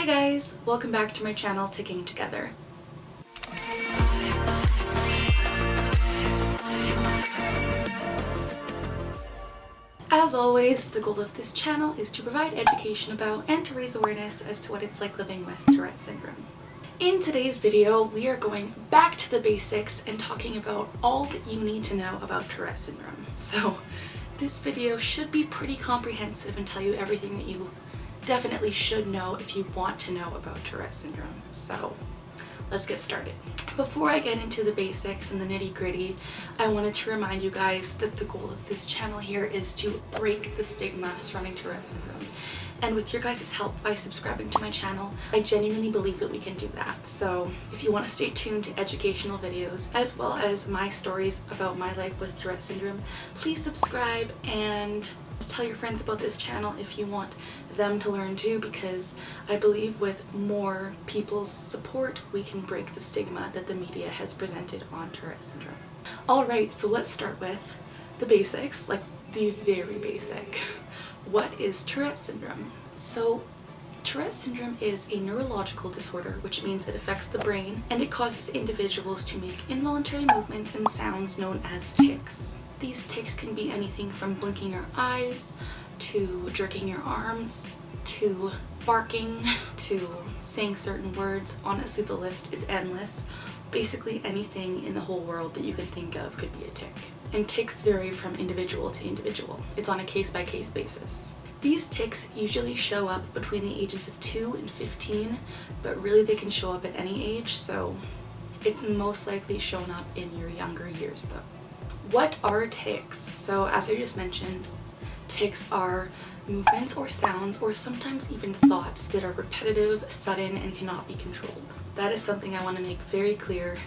Hi guys! Welcome back to my channel, Ticking Together. As always, the goal of this channel is to provide education about and to raise awareness as to what it's like living with Tourette syndrome. In today's video, we are going back to the basics and talking about all that you need to know about Tourette syndrome. So this video should be pretty comprehensive and tell you everything that you definitely should know if you want to know about Tourette syndrome. So let's get started. Before I get into the basics and the nitty-gritty, I wanted to remind you guys that the goal of this channel here is to break the stigma surrounding Tourette syndrome. And with your guys' help by subscribing to my channel, I genuinely believe that we can do that. So if you want to stay tuned to educational videos as well as my stories about my life with Tourette syndrome, please subscribe and tell your friends about this channel if you want them to learn too, because I believe with more people's support we can break the stigma that the media has presented on Tourette syndrome. Alright, so let's start with the basics, like the very basic. What is Tourette syndrome? So Tourette syndrome is a neurological disorder, which means it affects the brain and it causes individuals to make involuntary movements and sounds known as tics. These tics can be anything from blinking your eyes, to jerking your arms, to barking, to saying certain words. Honestly, the list is endless. Basically anything in the whole world that you could think of could be a tic. And tics vary from individual to individual. It's on a case-by-case basis. These tics usually show up between the ages of 2 and 15, but really they can show up at any age, so it's most likely shown up in your younger years though. What are tics? So as I just mentioned, tics are movements or sounds or sometimes even thoughts that are repetitive, sudden, and cannot be controlled. That is something I want to make very clear.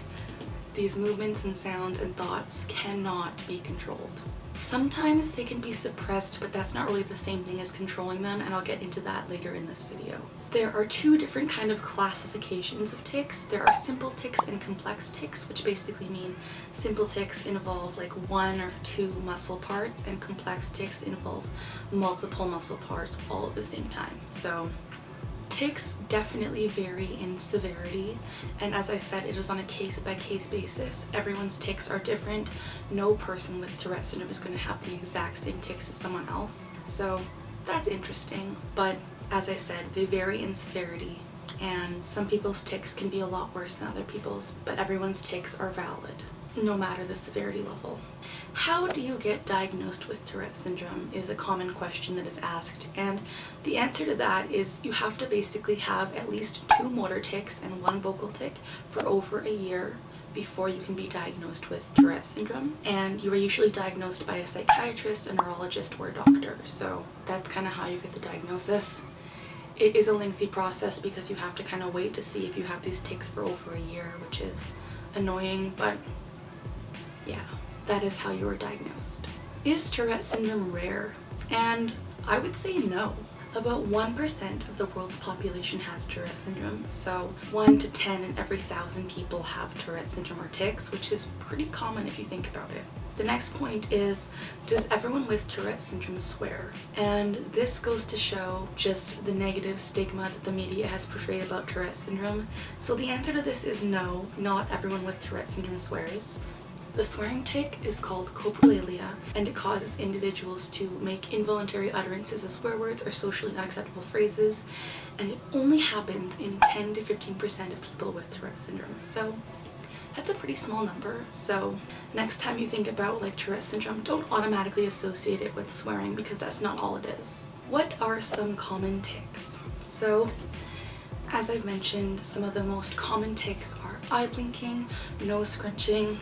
These movements and sounds and thoughts cannot be controlled. Sometimes they can be suppressed, but that's not really the same thing as controlling them, and I'll get into that later in this video. There are two different kind of classifications of tics. There are simple tics and complex tics, which basically mean simple tics involve like one or two muscle parts, and complex tics involve multiple muscle parts all at the same time. So tics definitely vary in severity, and as I said, it is on a case-by-case basis. Everyone's tics are different. No person with Tourette syndrome is going to have the exact same tics as someone else, so that's interesting. But as I said, they vary in severity, and some people's tics can be a lot worse than other people's, but everyone's tics are valid, no matter the severity level. How do you get diagnosed with Tourette syndrome is a common question that is asked, and the answer to that is you have to basically have at least 2 motor tics and 1 vocal tic for over a year before you can be diagnosed with Tourette syndrome, and you are usually diagnosed by a psychiatrist, a neurologist, or a doctor, so that's kind of how you get the diagnosis. It is a lengthy process because you have to kind of wait to see if you have these tics for over a year, which is annoying, but yeah, that is how you are diagnosed. Is Tourette syndrome rare? And I would say no. About 1% of the world's population has Tourette syndrome, so 1 to 10 in every 1,000 people have Tourette syndrome or tics, which is pretty common if you think about it. The next point is, does everyone with Tourette syndrome swear? And this goes to show just the negative stigma that the media has portrayed about Tourette syndrome. So the answer to this is no, not everyone with Tourette syndrome swears. The swearing tic is called coprolalia, and it causes individuals to make involuntary utterances of swear words or socially unacceptable phrases, and it only happens in 10 to 15% of people with Tourette syndrome. So that's a pretty small number. So next time you think about like Tourette syndrome, don't automatically associate it with swearing, because that's not all it is. What are some common tics? So as I've mentioned, some of the most common tics are eye blinking, nose scrunching,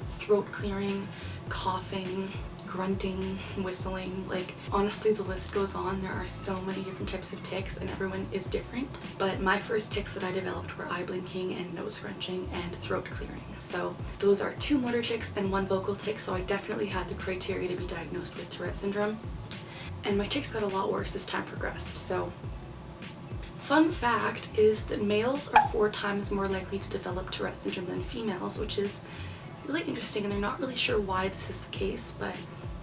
throat clearing, coughing, grunting, whistling. Like, honestly, the list goes on. There are so many different types of tics and everyone is different, but my first tics that I developed were eye blinking and nose scrunching and throat clearing. So those are 2 motor tics and 1 vocal tic, so I definitely had the criteria to be diagnosed with Tourette syndrome, and my tics got a lot worse as time progressed. So fun fact is that males are 4 times more likely to develop Tourette syndrome than females, which is really interesting, and they're not really sure why this is the case, but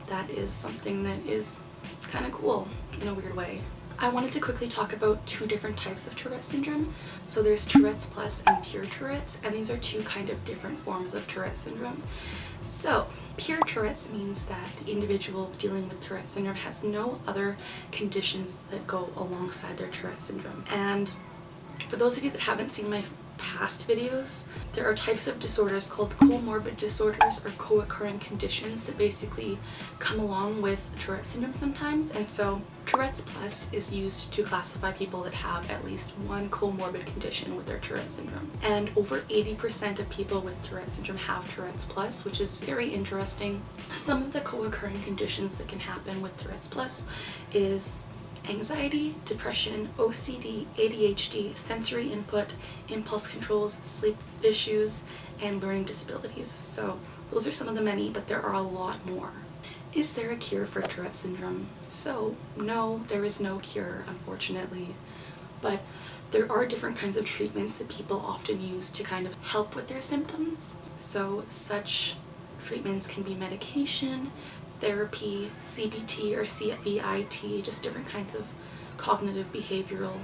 that is something that is kind of cool in a weird way. I wanted to quickly talk about two different types of Tourette syndrome. So there's Tourette's Plus and pure Tourette's, and these are two kind of different forms of Tourette syndrome. So pure Tourette's means that the individual dealing with Tourette syndrome has no other conditions that go alongside their Tourette syndrome. And for those of you that haven't seen my past videos, there are types of disorders called comorbid disorders or co-occurring conditions that basically come along with Tourette syndrome sometimes. And so Tourette's Plus is used to classify people that have at least one comorbid condition with their Tourette syndrome. And over 80% of people with Tourette syndrome have Tourette's Plus, which is very interesting. Some of the co-occurring conditions that can happen with Tourette's Plus is anxiety, depression, OCD, ADHD, sensory input, impulse controls, sleep issues, and learning disabilities. So those are some of the many, but there are a lot more. Is there a cure for Tourette syndrome? So no, there is no cure, unfortunately, but there are different kinds of treatments that people often use to kind of help with their symptoms. So such treatments can be medication, therapy, CBT or CBIT, just different kinds of cognitive behavioral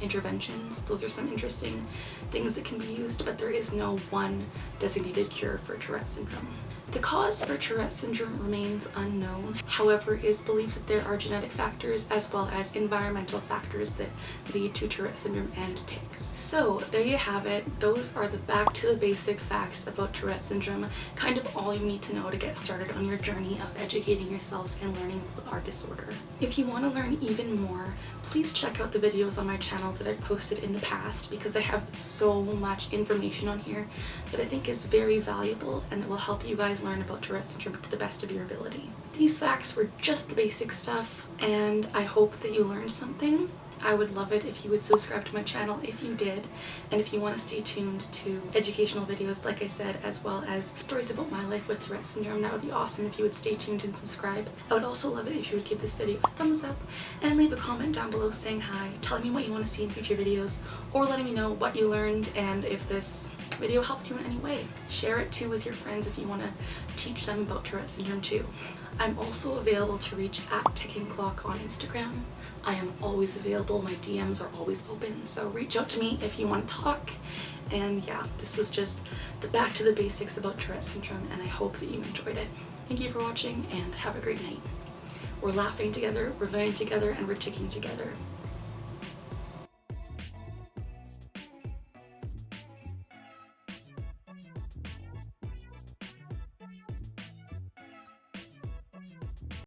interventions. Those are some interesting things that can be used, but there is no one designated cure for Tourette syndrome. The cause for Tourette syndrome remains unknown. However, it is believed that there are genetic factors as well as environmental factors that lead to Tourette syndrome and tics. So there you have it. Those are the back to the basic facts about Tourette syndrome, kind of all you need to know to get started on your journey of educating yourselves and learning about our disorder. If you want to learn even more, please check out the videos on my channel that I've posted in the past, because I have so much information on here that I think is very valuable and that will help you guys learn about Tourette syndrome to the best of your ability. These facts were just the basic stuff, and I hope that you learned something. I would love it if you would subscribe to my channel if you did, and if you want to stay tuned to educational videos, like I said, as well as stories about my life with Tourette syndrome. That would be awesome if you would stay tuned and subscribe. I would also love it if you would give this video a thumbs up and leave a comment down below saying hi, telling me what you want to see in future videos, or letting me know what you learned and if this video helped you in any way. Share it too with your friends if you want to teach them about Tourette syndrome too. I'm also available to reach at Ticking Clock on Instagram. I am always available. My DMs are always open, so reach out to me if you want to talk. And yeah, this was just the back to the basics about Tourette syndrome, and I hope that you enjoyed it. Thank you for watching, and have a great night. We're laughing together, we're learning together, and we're ticking together.